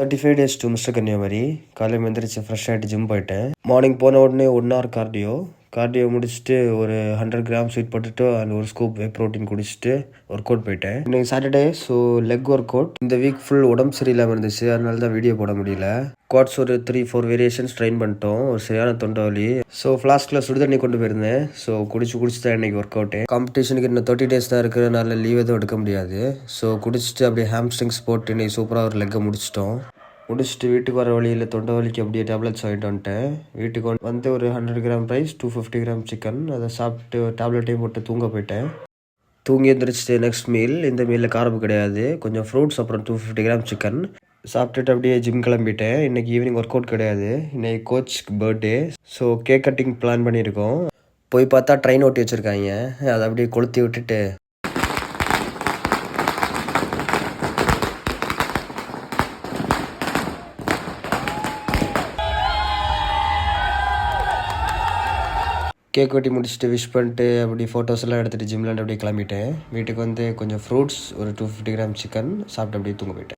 35 days to mister Kanyakumari. காலையில் எழுந்திரிச்சு fresh ஆகிட்டு ஜிம் போயிட்டேன். மார்னிங் போன உடனே 1 hour கார்டியோ முடிச்சுட்டு ஒரு 100 கிராம் ஸ்வீட் போட்டுட்டு அந்த ஒரு ஸ்கூப் வே ப்ரோட்டீன் குடிச்சிட்டு ஒர்க் அவுட் போயிட்டேன். இன்னைக்கு Saturday, so leg work out. இந்த வீக் ஃபுல் உடம்பு சரியில்லாமல் இருந்துச்சு, அதனால தான் வீடியோ போட முடியல. குவாட்ஸ் ஒரு 3-4 வேரியேஷன்ஸ் ட்ரைன் பண்ணிட்டோம். ஒரு சரியான தொண்டை வலி. ஸோ ஃப்ளாஸ்கில் சுடுதண்ணி கொண்டு போயிருந்தேன். ஸோ குடிச்சு தான் இன்னைக்கு ஒர்க் அவுட்டு. காம்படிஷனுக்கு இன்னும் 30 days தான் இருக்கிறதுனால லீவ் எதுவும் எடுக்க முடியாது. ஸோ குடிச்சிட்டு அப்படியே ஹாம்ஸ்ட்ரிங்ஸ் போட்டு இன்னைக்கு சூப்பராக ஒரு லெக்கை முடிச்சிட்டோம். முடிச்சுட்டு வீட்டுக்கு வர வழியில் தொண்டை வலிக்கு அப்படியே டேப்லெட்ஸ் வாங்கிட்டு வந்துட்டேன். வீட்டுக்கு வந்து ஒரு 100 கிராம் ரைஸ், 250 கிராம் சிக்கன், அதை சாப்பிட்டு டேப்லெட்டையும் போட்டு தூங்க போயிட்டேன். தூங்கி எழுந்திரிச்சிட்டு நெக்ஸ்ட் மீல். இந்த மீலில் காரப்பு கிடையாது, கொஞ்சம் ஃப்ரூட்ஸ், அப்புறம் 250 கிராம் சிக்கன் சாப்பிட்டுட்டு அப்படியே ஜிம் கிளம்பிட்டேன். இன்றைக்கி ஈவினிங் ஒர்க் அவுட் கிடையாது, இன்றைக்கி கோச்சுக்கு birthday. So cake cutting plan பண்ணியிருக்கோம். போய் பார்த்தா ட்ரெயின் ஓட்டி வச்சுருக்காங்க, அதை அப்படியே கொளுத்தி விட்டுட்டு கேக் வெட்டி முடிச்சுட்டு விஷ் பண்ணிட்டு அப்படி ஃபோட்டோஸ் எல்லாம் எடுத்துகிட்டு ஜிம்லேருந்து அப்படியே கிளம்பிட்டேன். வீட்டுக்கு வந்து கொஞ்சம் ஃப்ரூட்ஸ், ஒரு 250 கிராம் சிக்கன் சாப்பிட்டு அப்படியே தூங்க போயிட்டேன்.